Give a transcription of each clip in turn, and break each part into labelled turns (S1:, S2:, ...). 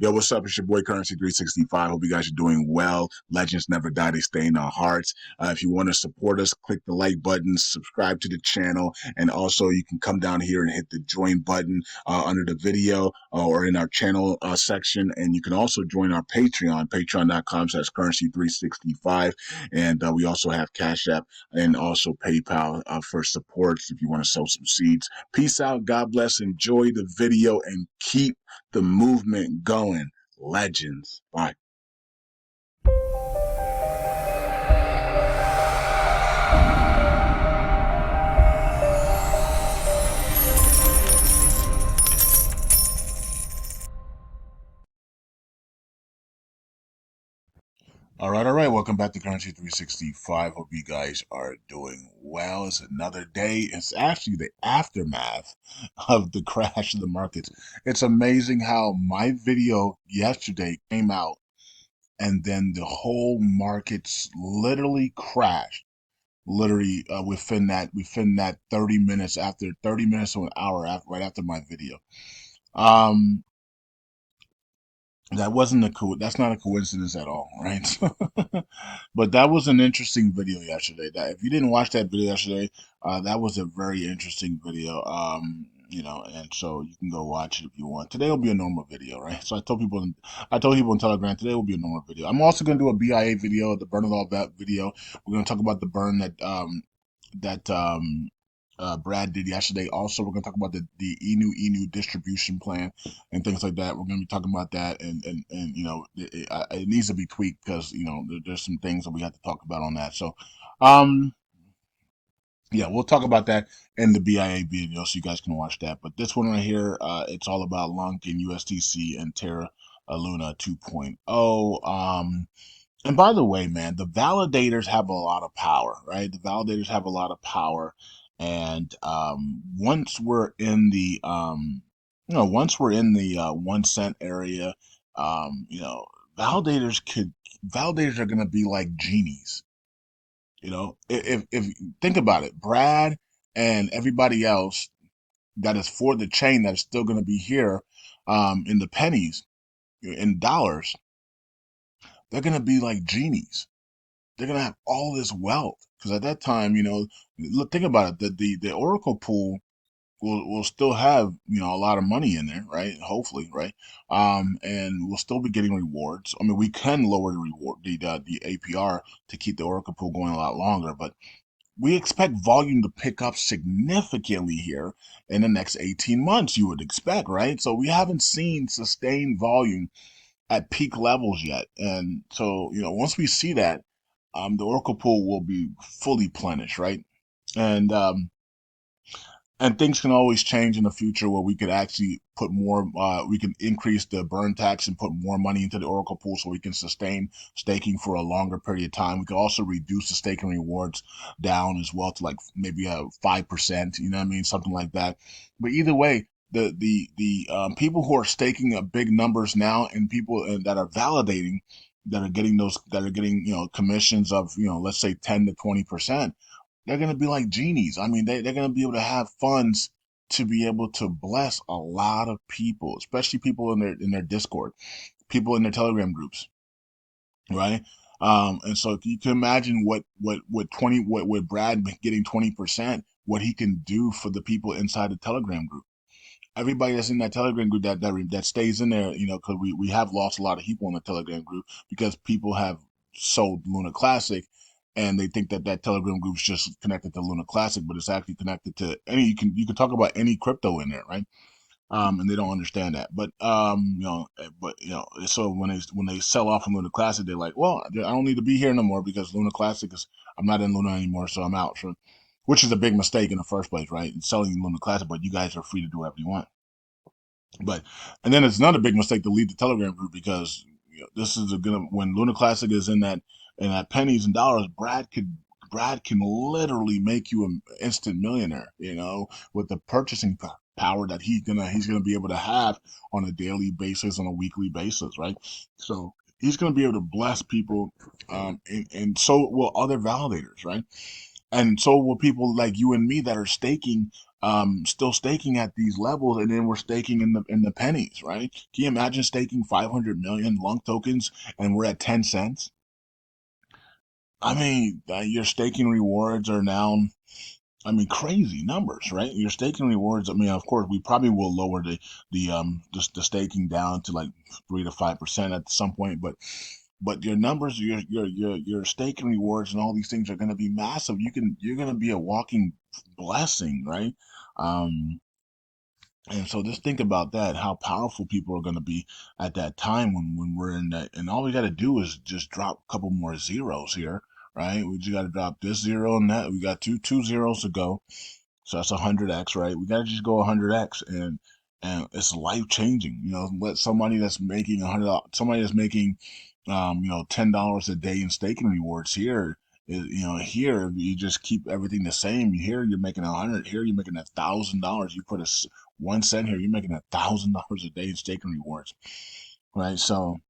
S1: Yo, what's up? It's your boy Currency 365. Hope you guys are doing well. Legends never die, they stay in our hearts. If you want to support us, click the like button, subscribe to the channel, and also you can come down here and hit the join button under the video or in our channel section. And you can also join our Patreon, patreon.com/currency365. And we also have Cash App and also PayPal for support if you want to sow some seeds. Peace out. God bless. Enjoy the video and keep the movement going. Legends. Bye. All right. Welcome back to Currency 365. Hope you guys are doing well. It's another day. It's actually the aftermath of the crash of the markets. It's amazing how my video yesterday came out and then the whole markets literally crashed. Literally within that 30 minutes, after 30 minutes to an hour after, right after my video. Um, that wasn't that's not a coincidence at all, right? But that was an interesting video yesterday. That if you didn't watch that video yesterday, that was a very interesting video. And so you can go watch it if you want. Today will be a normal video, right? So I told people in Telegram today will be a normal video. I'm also gonna do a BIA video, the burn it all back video. We're gonna talk about the burn that Brad did yesterday. Also, we're going to talk about the Enu distribution plan and things like that. We're going to be talking about that, and it needs to be tweaked because there's some things that we have to talk about on that. So, um, yeah, we'll talk about that in the BIA video, so you guys can watch that. But this one right here, it's all about LUNC and USTC and Terra Luna 2.0. And by the way, man, the validators have a lot of power, right? The validators have a lot of power, and once we're in the once we're in the 1 cent area, you know, validators could validators are gonna be like genies. If think about it, Brad and everybody else that is for the chain that is still gonna be here, in the pennies, in dollars, they're gonna be like genies. They're gonna have all this wealth because at that time, look, think about it. The Oracle pool will still have a lot of money in there, right? Hopefully, right? And we'll still be getting rewards. I mean, we can lower the reward the APR to keep the Oracle pool going a lot longer, but we expect volume to pick up significantly here in the next 18 months. You would expect, right? So we haven't seen sustained volume at peak levels yet. And so, once we see that, the Oracle pool will be fully plenished, right? And and things can always change in the future where we could actually put more, we can increase the burn tax and put more money into the Oracle pool so we can sustain staking for a longer period of time. We could also reduce the staking rewards down as well to like maybe 5%, you know what I mean? Something like that. But either way, the people who are staking big numbers now and people that are validating that are getting commissions of let's say 10 to 20%, they're going to be like genies. I mean, they're going to be able to have funds to be able to bless a lot of people, especially people in their Discord, people in their Telegram groups, right? And so you can imagine what Brad getting 20%, what he can do for the people inside the Telegram group. Everybody that's in that Telegram group that stays in there, because we have lost a lot of people in the Telegram group because people have sold Luna Classic, and they think that Telegram group is just connected to Luna Classic, but it's actually connected to any. You can talk about any crypto in there, right? And they don't understand that. So when they sell off from Luna Classic, they're like, well, I don't need to be here no more because Luna Classic is I'm not in Luna anymore, so I'm out. So, which is a big mistake in the first place, right? Selling Luna Classic, but you guys are free to do whatever you want. But and then it's another big mistake to leave the Telegram group because this is gonna when Luna Classic is in that pennies and dollars, Brad can literally make you an instant millionaire, with the purchasing power that he's gonna be able to have on a daily basis, on a weekly basis, right? So he's gonna be able to bless people, and so will other validators, right? And so will people like you and me that are staking still staking at these levels, and then we're staking in the pennies, right? Can you imagine staking 500 million LUNC tokens and we're at 10 cents? I mean, your staking rewards are now, I mean, crazy numbers, right? Your staking rewards. I mean, of course, we probably will lower the staking down to like 3 to 5% at some point, but your numbers, your staking rewards and all these things are going to be massive. You're going to be a walking blessing, right? Um, and so just think about that, how powerful people are going to be at that time when we're in that. And all we got to do is just drop a couple more zeros here, right? We just got to drop this zero and that. We got two zeros to go. So that's 100x, right? We got to just go 100x, and it's life changing. You know, let somebody that's making 100, somebody that's making, $10 a day in staking rewards here. Here you just keep everything the same. Here you're making 100. Here you're making $1,000. You put 1 cent here, you're making $1,000 a day in staking rewards, right? So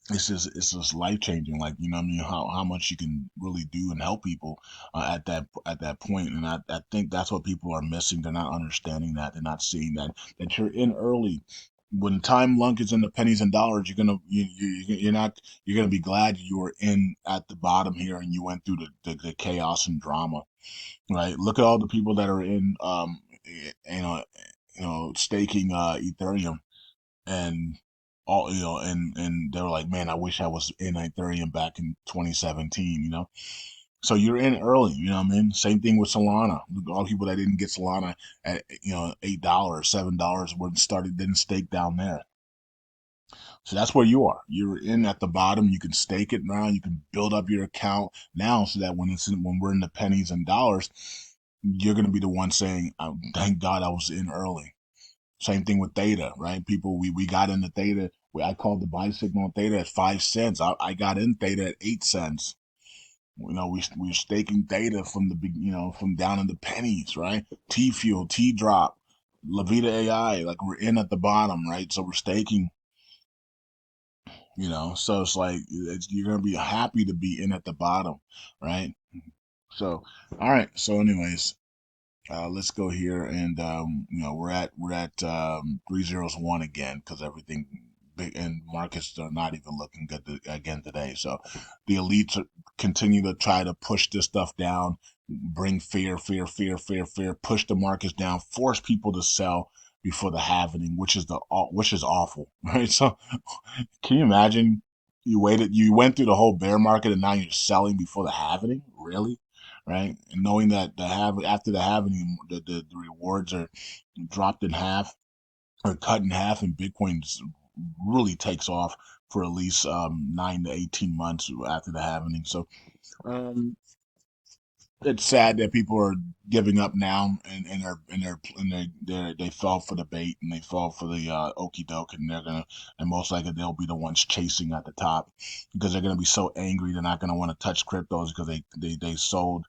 S1: it's just life changing. Like, you know what I mean, how much you can really do and help people at that point. And I think that's what people are missing. They're not understanding that. They're not seeing that you're in early. When time lunk is in the pennies and dollars, you're gonna be glad you were in at the bottom here and you went through the chaos and drama, right? Look at all the people that are in you know staking Ethereum, and they were like, man, I wish I was in Ethereum back in 2017, So you're in early, you know what I mean? Same thing with Solana. Look, all the people that didn't get Solana at $8, $7 were started didn't stake down there. So that's where you are. You're in at the bottom. You can stake it now. You can build up your account now, so that when we're in the pennies and dollars, you're gonna be the one saying, "Thank God I was in early." Same thing with Theta, right? People, we got into Theta. I called the buy signal on Theta at 5 cents. I got in Theta at 8 cents. We're staking Theta from from down in the pennies, right? T Fuel, T Drop, Levita AI, like we're in at the bottom, right? So we're staking, So it's like you're gonna be happy to be in at the bottom, right? So, all right. So, anyways, let's go here, and we're at 301 again because everything big and markets are not even looking good again today. So the elites continue to try to push this stuff down, bring fear, fear, fear, fear, fear, push the markets down, force people to sell before the halvening, which is awful, right? So can you imagine? You went through the whole bear market, and now you're selling before the halvening, really? Right? And knowing that after the halving, the rewards are dropped in half or cut in half, and Bitcoin really takes off for at least 9 to 18 months after the halving. So um, it's sad that people are giving up now, they fell for the bait, and they fell for the okey doke, and most likely they'll be the ones chasing at the top because they're gonna be so angry they're not gonna want to touch cryptos because they sold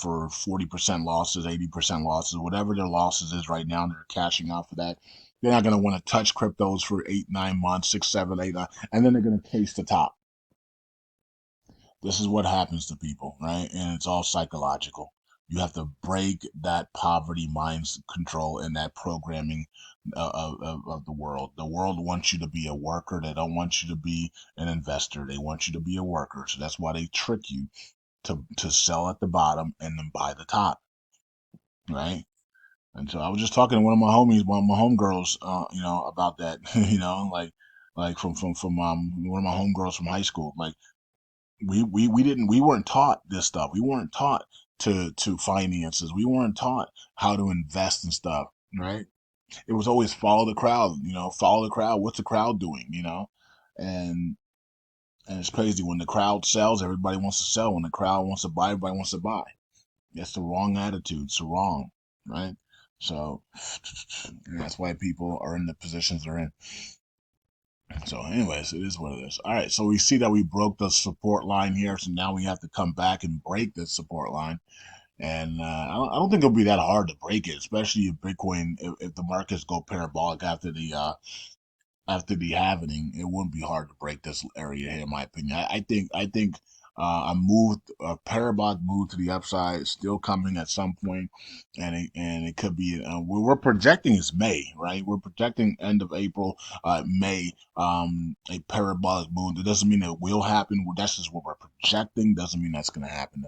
S1: for 40% losses, 80% losses, whatever their losses is right now. They're cashing out for that. They're not gonna want to touch cryptos for 8, 9 months, 6, 7, 8, 9, and then they're gonna chase the top. This is what happens to people, right? And it's all psychological. You have to break that poverty mind control and that programming of the world. The world wants you to be a worker. They don't want you to be an investor. They want you to be a worker. So that's why they trick you to sell at the bottom and then buy the top, right? And so I was just talking to one of my homegirls, about that, like from one of my homegirls from high school, like we weren't taught this stuff. We weren't taught to finances. We weren't taught how to invest and stuff, right? It was always follow the crowd, follow the crowd. What's the crowd doing, And and it's crazy when the crowd sells, everybody wants to sell. When the crowd wants to buy, everybody wants to buy. That's the wrong attitude. It's wrong, right? So that's why people are in the positions they're in. So, anyways, it is what it is. All right, so we see that we broke the support line here, so now we have to come back and break the support line. And I don't think it'll be that hard to break it, especially if Bitcoin, if the markets go parabolic after the halving, it wouldn't be hard to break this area here, in my opinion. I think I moved a parabolic move to the upside, still coming at some point, and it could be. We're projecting is May, right? We're projecting end of April, May, a parabolic move. That doesn't mean it will happen. That's just what we're projecting. Doesn't mean that's going to happen.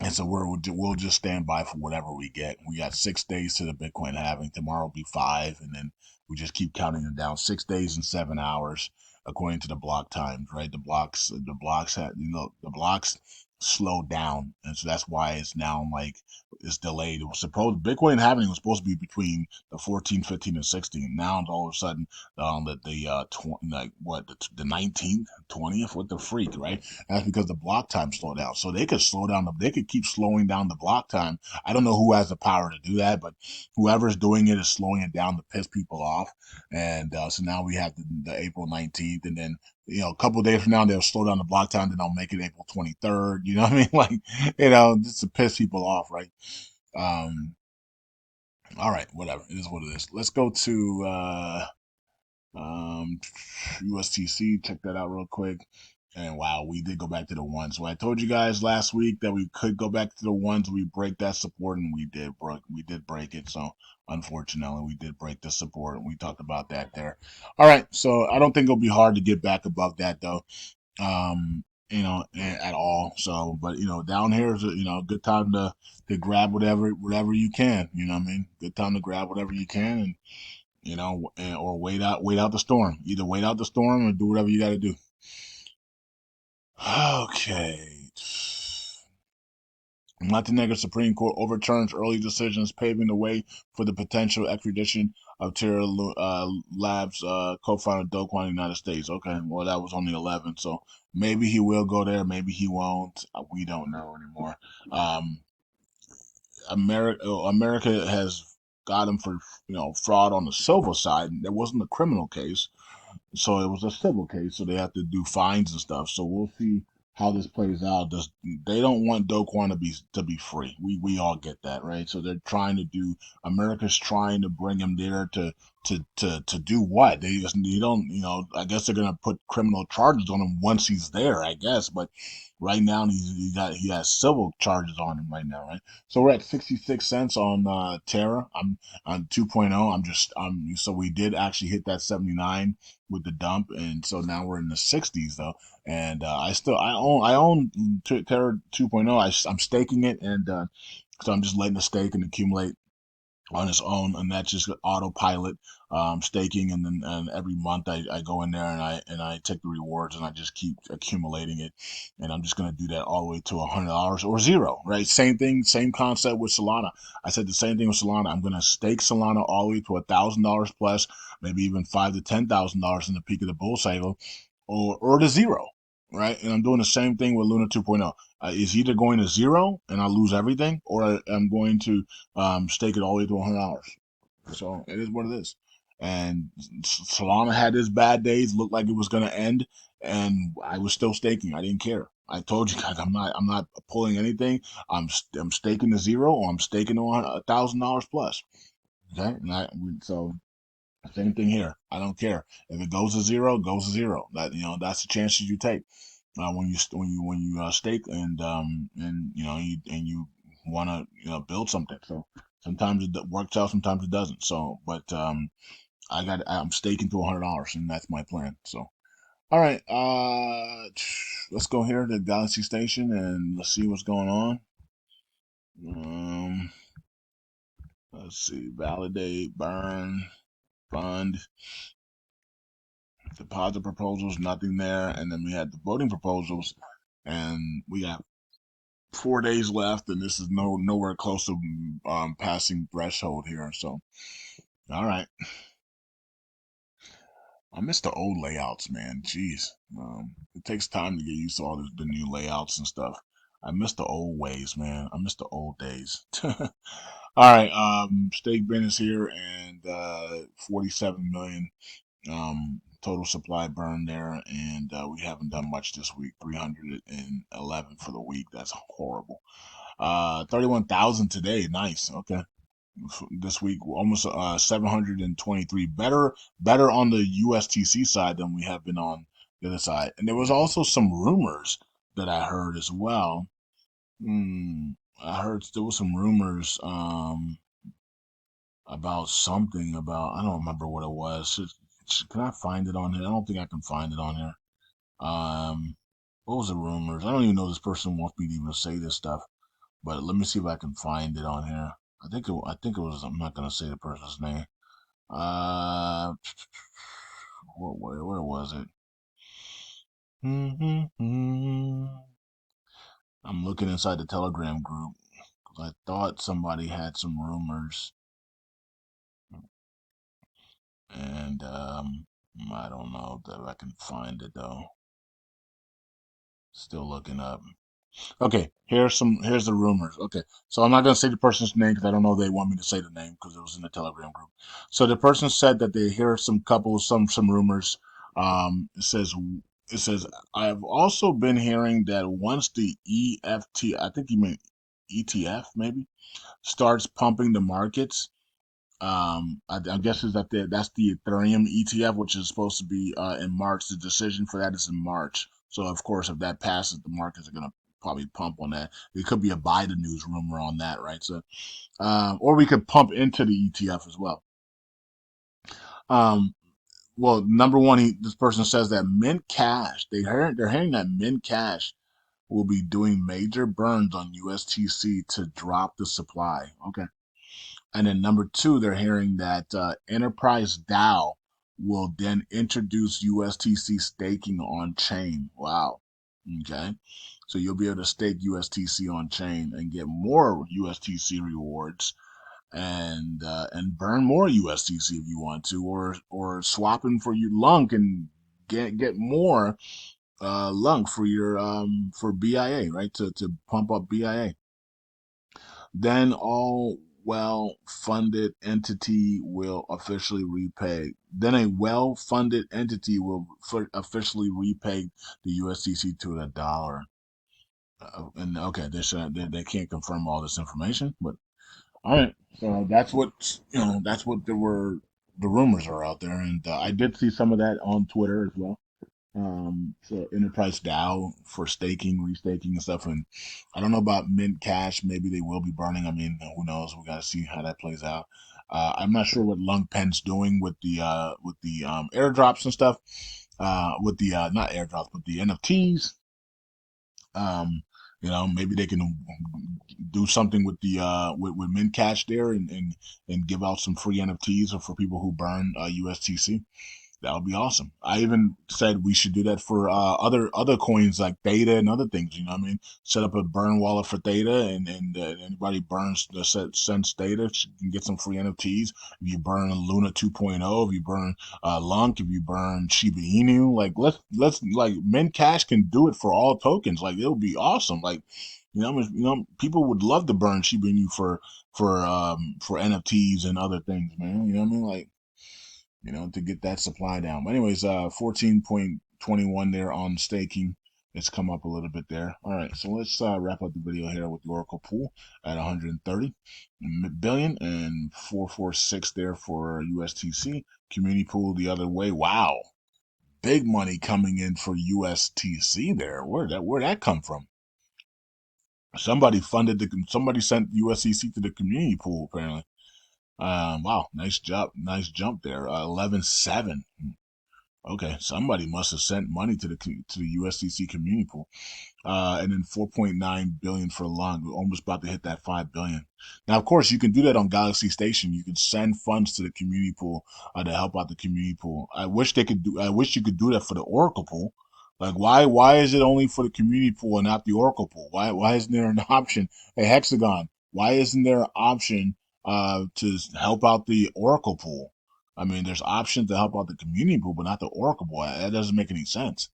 S1: And so we'll just stand by for whatever we get. We got 6 days to the Bitcoin halving. Tomorrow will be five, and then we just keep counting them down. 6 days and 7 hours, according to the block times, right? The blocks had, the blocks slowed down, and so that's why it's now like it's delayed. It was supposed Bitcoin halving was supposed to be between the 14, 15, and 16. Now all of a sudden, like what the 19th, 20th, what the freak, right? That's because the block time slowed down. So they could slow down they could keep slowing down the block time. I don't know who has the power to do that, but whoever's doing it is slowing it down to piss people off. And so now we have the April 19th, and then a couple of days from now they'll slow down the block time, then they'll make it April 23rd. You know what I mean? Like, just to piss people off, right? Um, all right, whatever. It is what it is. Let's go to um, USTC, check that out real quick. And wow, we did go back to the ones. So I told you guys last week that we could go back to the ones. We break that support, and we did break it. So unfortunately, we did break the support, and we talked about that there. All right, so I don't think it'll be hard to get back above that though. At all. So, but down here is a good time to grab whatever you can. You know what I mean? Good time to grab whatever you can, and or wait out the storm. Either wait out the storm or do whatever you got to do. Okay. Montenegro Supreme Court overturns early decisions, paving the way for the potential extradition of Terra Labs co-founder Do Kwon in the United States. Okay, well that was on the 11th, so maybe he will go there, maybe he won't. We don't know anymore. Um, America has got him for fraud on the civil side. There wasn't a criminal case. So it was a civil case, so they have to do fines and stuff. So we'll see how this plays out. They don't want Do Kwon to be free. We all get that, right? So they're trying to do. America's trying to bring him there to do what? They don't. I guess they're gonna put criminal charges on him once he's there. I guess, but right now he has civil charges on him right now, right? So we're at 66 cents on Terra. I'm on 2.0. So we did actually hit that 79 with the dump, and so now we're in the 60s though. And I own Terra 2.0. I'm staking it, and so I'm just letting the stake and accumulate on its own, and that's just autopilot staking. And then every month I go in there and I take the rewards and I just keep accumulating it, and I'm just gonna do that all the way to $100 or zero, right? Same thing, same concept with Solana. I said the same thing with Solana. I'm gonna stake Solana all the way to $1,000 plus, maybe even $5,000 to $10,000 in the peak of the bull cycle, or to zero, right? And I'm doing the same thing with Luna 2.0. Is either going to zero and I lose everything, or I'm going to stake it all the way to $100. So it is what it is. And Solana had his bad days, looked like it was going to end, and I was still staking. I didn't care. I told you guys I'm not pulling anything. I'm staking to zero, or I'm staking to $1,000 plus. Okay, so same thing here. I don't care if it goes to zero, it goes to zero. That's the chances you take when you stake, and you want to build something. So sometimes it works out, sometimes it doesn't. So, but I'm staking to $100, and that's my plan. So, all right, let's go here to Galaxy Station and let's see what's going on. Um, let's see, validate, burn, fund, deposit proposals, nothing there, and then we had the voting proposals, and we got 4 days left, and this is nowhere close to passing threshold here. So, all right, I miss the old layouts, man. Jeez, it takes time to get used to all the new layouts and stuff. I miss the old ways, man. I miss the old days. All right, stake bin is here, and 47 million total supply burn there, and we haven't done much this week. 311 for the week. That's horrible. 31,000 today. Nice. Okay. This week, almost 723. Better on the USTC side than we have been on the other side. And there was also some rumors that I heard as well. I heard there was some rumors about something about I don't remember what it was. Can I find it on here? I don't think I can find it on here. What was the rumors? I don't even know if this person wants me to even say this stuff, but let me see if I can find it on here. I think it was. I'm not gonna say the person's name. Uh, where was it? I'm looking inside the Telegram group because I thought somebody had some rumors, and I don't know if I can find it though. Still looking up. Okay, here's the rumors. Okay, so I'm not gonna say the person's name because I don't know if they want me to say the name because it was in the Telegram group. So the person said that they hear some rumors. It says I've also been hearing that once the EFT, I think you meant ETF maybe, starts pumping the markets. I guess is that that's the Ethereum ETF, which is supposed to be in March. The decision for that is in March. So of course, if that passes, the markets are gonna probably pump on that. It could be a Biden news rumor on that, right? So, or we could pump into the ETF as well. Um, well, number one, this person says that Mint Cash. They're hearing that Mint Cash will be doing major burns on USTC to drop the supply. Okay. And then number two, they're hearing that Enterprise DAO will then introduce USTC staking on chain. Wow. Okay. So you'll be able to stake USTC on chain and get more USTC rewards and burn more USTC if you want to, or swapping for your LUNC and get more LUNC for your for BIA, right? To pump up BIA. Then all well-funded entity will officially repay. Then a well-funded entity will officially repay the USDC to the dollar. And okay, they can't confirm all this information, but all right. So that's what That's what the rumors are out there, and I did see some of that on Twitter as well. So Enterprise DAO for staking, restaking and stuff. And I don't know about Mint Cash. Maybe they will be burning. I mean, who knows? We got to see how that plays out. I'm not sure what Lung Pen's doing with the airdrops and stuff. With the not airdrops, but the NFTs. Um, maybe they can do something with the with Mint Cash there and give out some free NFTs or for people who burn USTC. That would be awesome. I even said we should do that for other coins like Theta and other things. You know what I mean? Set up a burn wallet for Theta, and anybody burns the sends Theta can get some free NFTs. If you burn Luna 2.0, if you burn LUNC, if you burn Shiba Inu, like let's like Mint Cash can do it for all tokens. Like it would be awesome. Like people would love to burn Shiba Inu for NFTs and other things, man. You know what I mean? Like to get that supply down. But anyways, 14.21 there on staking. It's come up a little bit there. All right, so let's wrap up the video here with the Oracle pool at 130 billion and 446 there for USTC. Community pool the other way. Wow, big money coming in for USTC there. Where'd that come from? Somebody sent USTC to the community pool apparently. Wow, nice jump there. 11.7. Okay, somebody must have sent money to the USDC community pool. And then 4.9 billion for LUNC. We're almost about to hit that 5 billion. Now, of course, you can do that on Galaxy Station. You can send funds to the community pool to help out the community pool. I wish you could do that for the Oracle pool. Like, why is it only for the community pool and not the Oracle pool? Why isn't there an option? Hey, Hexagon, why isn't there an option to help out the Oracle pool? I mean, there's options to help out the community pool, but not the Oracle pool. That doesn't make any sense,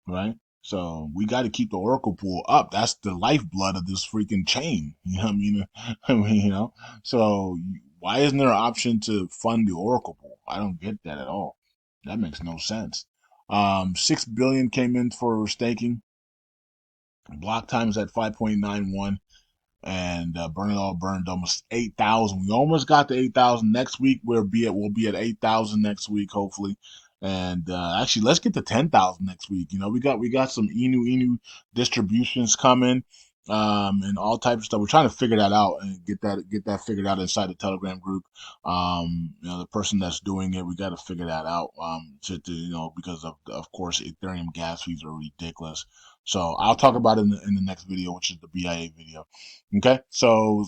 S1: right? So we got to keep the Oracle pool up. That's the lifeblood of this freaking chain. You know what I mean? I mean, So why isn't there an option to fund the Oracle pool? I don't get that at all. That makes no sense. 6 billion came in for staking. Block time is at 5.91 and burn it all burned almost 8,000. We almost got to 8,000 next week. We'll be at 8,000 next week, hopefully. And actually, let's get to 10,000 next week. You know, we got some Inu distributions coming, and all types of stuff. We're trying to figure that out and get that figured out inside the Telegram group. You know, the person that's doing it, we got to figure that out. You know, because of course Ethereum gas fees are ridiculous. So I'll talk about it in the next video, which is the BIA video. Okay, so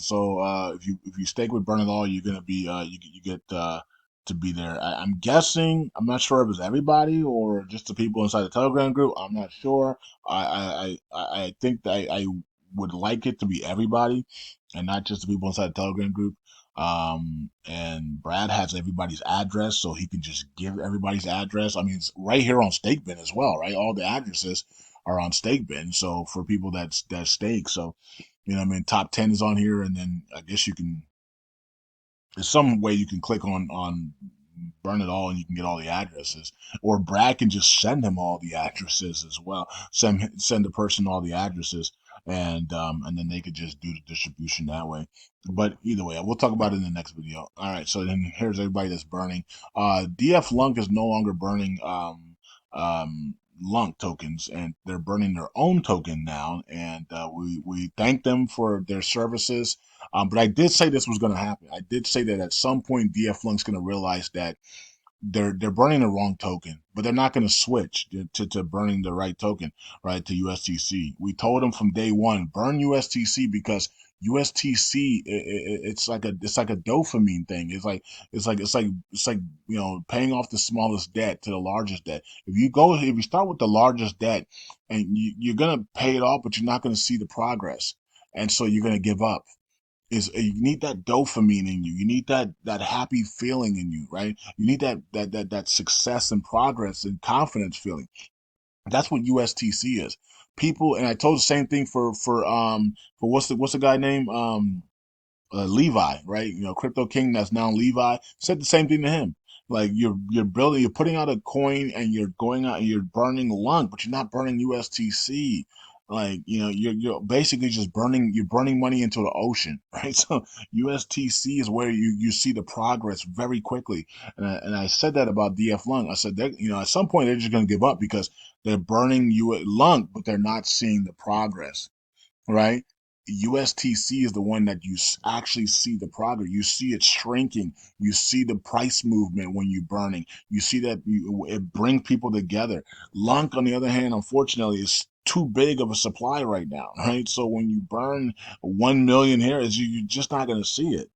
S1: if you stake with Burn It All, you're gonna be you get to be there. I'm guessing. I'm not sure if it's everybody or just the people inside the Telegram group. I'm not sure. I think that I would like it to be everybody and not just the people inside the Telegram group. And Brad has everybody's address, so he can just give everybody's address. I mean, it's right here on StakeBin as well, right? All the addresses are on StakeBin. So for people that stake, so you know, I mean, top 10 is on here, and then I guess you can there's some way you can click on Burn It All and you can get all the addresses, or Brad can just send him all the addresses as well. Send the person all the addresses, and then they could just do the distribution that way. But either way, we'll talk about it in the next video. All right, so then here's everybody that's burning. DF Lunk is no longer burning LUNC tokens, and they're burning their own token now, and we thank them for their services. But I did say this was going to happen. I did say that at some point DF Lunk's going to realize that they're burning the wrong token, but they're not going to switch to burning the right token, right, to USTC. We told them from day one, burn USTC because USTC it's like a dopamine thing. It's like you know, paying off the smallest debt to the largest debt. If you start with the largest debt and you're gonna pay it off, but you're not gonna see the progress, and so you're gonna give up. You need that dopamine in you. You need that happy feeling in you, right? You need that success and progress and confidence feeling. That's what USTC is. People, and I told the same thing for what's the guy name Levi, right? You know, Crypto King that's now Levi said the same thing to him. Like you're putting out a coin and you're going out and you're burning LUNC, but you're not burning USTC. Like you know, you're basically just burning money into the ocean, right? So USTC is where you see the progress very quickly. And I said that about DF LUNC. I said that you know at some point they're just going to give up because they're burning you LUNC, but they're not seeing the progress, right? USTC is the one that you actually see the progress. You see it shrinking. You see the price movement when you're burning. You see that it brings people together. LUNC, on the other hand, unfortunately, is too big of a supply right now, right? So when you burn 1 million here, you're just not going to see it.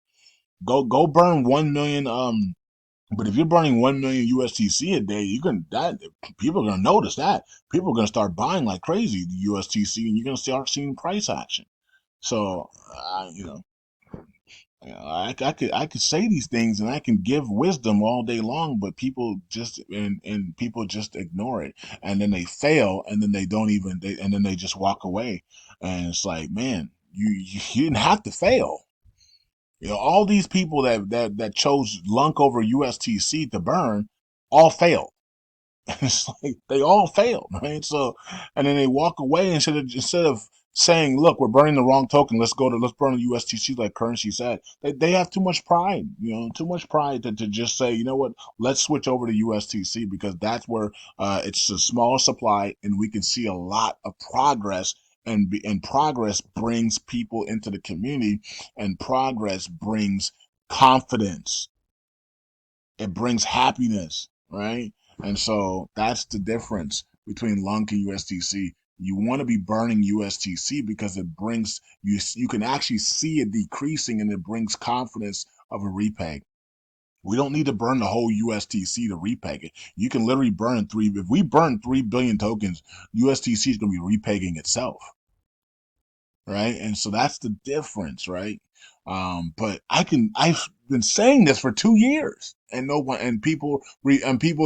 S1: Go burn 1 million. But if you're burning 1 million USTC a day, you can that people are gonna notice that. People are gonna start buying like crazy the USTC, and you're gonna start seeing price action. So, I could say these things and I can give wisdom all day long, but people just ignore it, and then they fail, and then they don't even, and then they just walk away, and it's like, man, you didn't have to fail. You know, all these people that chose LUNC over USTC to burn all failed. It's like they all failed, right? So, and then they walk away instead of saying, "Look, we're burning the wrong token. Let's burn the USTC like Currency said." They have too much pride, you know, too much pride to just say, you know what, let's switch over to USTC because that's where it's a smaller supply and we can see a lot of progress. And progress brings people into the community, and progress brings confidence, it brings happiness, right? And so that's the difference between LUNC and USTC. You want to be burning USTC because it brings you can actually see it decreasing and it brings confidence of a repeg. We don't need to burn the whole USTC to repeg it. You can literally burn if we burn 3 billion tokens, USTC is going to be repegging itself, right? And so that's the difference, right? But I've been saying this for 2 years, and no one, and people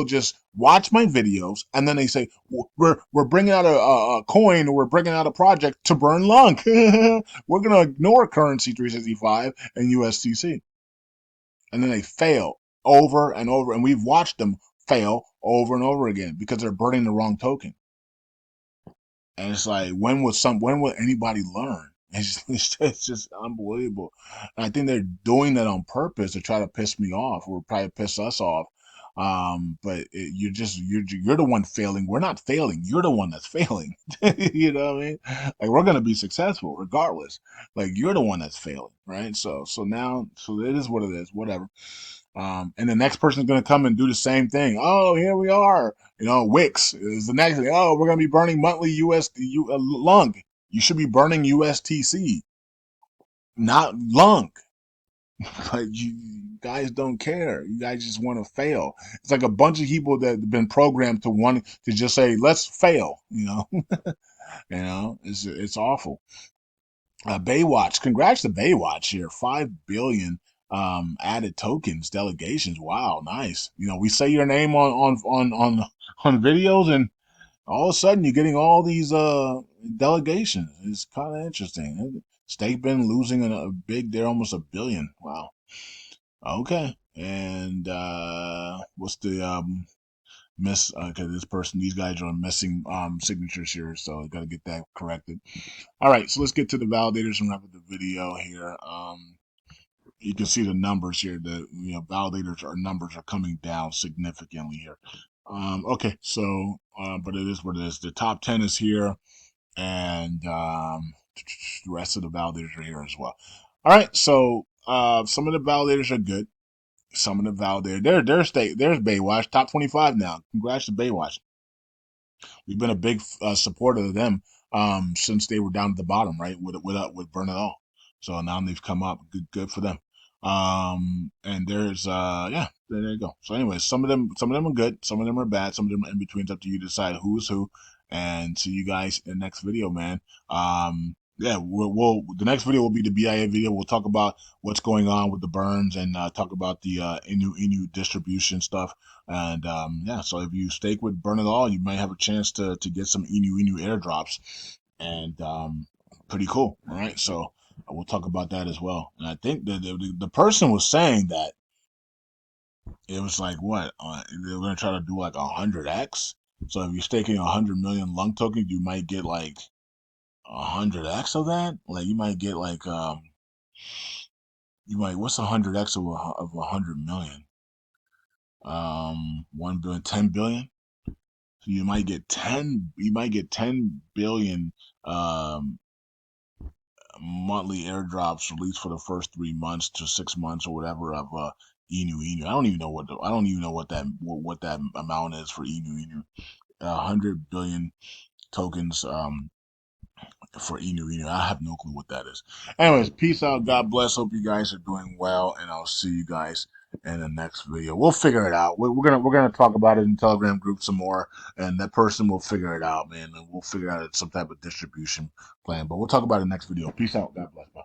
S1: just watch my videos, and then they say we're bringing out a coin, or we're bringing out a project to burn LUNC. We're gonna ignore currency 365 and USTC, and then they fail over and over, and we've watched them fail over and over again because they're burning the wrong token. And it's like, when will anybody learn? It's just unbelievable. And I think they're doing that on purpose to try to piss me off or try to piss us off. But you're the one failing. We're not failing. You're the one that's failing. You know what I mean? Like we're gonna be successful regardless. Like you're the one that's failing, right? So it is what it is. Whatever. And the next person's gonna come and do the same thing. Oh, here we are. You know, Wix is the next thing. Oh, we're gonna be burning monthly LUNC. You should be burning USTC, not LUNC. But you guys don't care. You guys just want to fail. It's like a bunch of people that have been programmed to want to just say, "Let's fail." It's awful. Baywatch, congrats to Baywatch here. 5 billion added tokens, delegations. Wow, nice. We say your name on videos, and all of a sudden you're getting all these delegations. It's kind of interesting. State been losing a big. They're almost 1 billion. Wow. Okay. And what's the miss? Okay, these guys are missing signatures here, so I got to get that corrected. All right, so let's get to the validators and wrap up the video here. You can see the numbers here. The validators or numbers are coming down significantly here. Okay, so but it is what it is. The top 10 is here, and the rest of the validators are here as well. All right, so some of the validators are good. Some of the validators, there's Baywatch, top 25 now. Congrats to Baywatch. We've been a big supporter of them since they were down at the bottom, right? With Burn It All. So now they've come up. Good for them. And there's yeah, there you go. So anyways, some of them are good, some of them are bad, some of them are in between. It's up to you to decide who's who. And see you guys in the next video, man. Yeah, the next video will be the BIA video. We'll talk about what's going on with the burns and talk about the Inu distribution stuff. And yeah, so if you stake with Burn It All, you might have a chance to get some Inu airdrops, and pretty cool. All right, so we'll talk about that as well. And I think the person was saying that it was like what they were gonna try to do like 100x. So if you're staking 100 million lung tokens, you might get like 100x of that. Like you might get like you might what's 100x of 100 million? 1 billion, 10 billion. So you might get 10 billion um, monthly airdrops released for the first 3 months to 6 months or whatever of Inu. I don't even know what that amount is for Inu. 100 billion tokens for Inu. I have no clue what that is. Anyways, peace out. God bless. Hope you guys are doing well, and I'll see you guys in the next video. We'll figure it out. We're gonna talk about it in Telegram group some more, and that person will figure it out, man. And we'll figure out some type of distribution plan. But we'll talk about it in the next video. Peace out. God bless. Bye.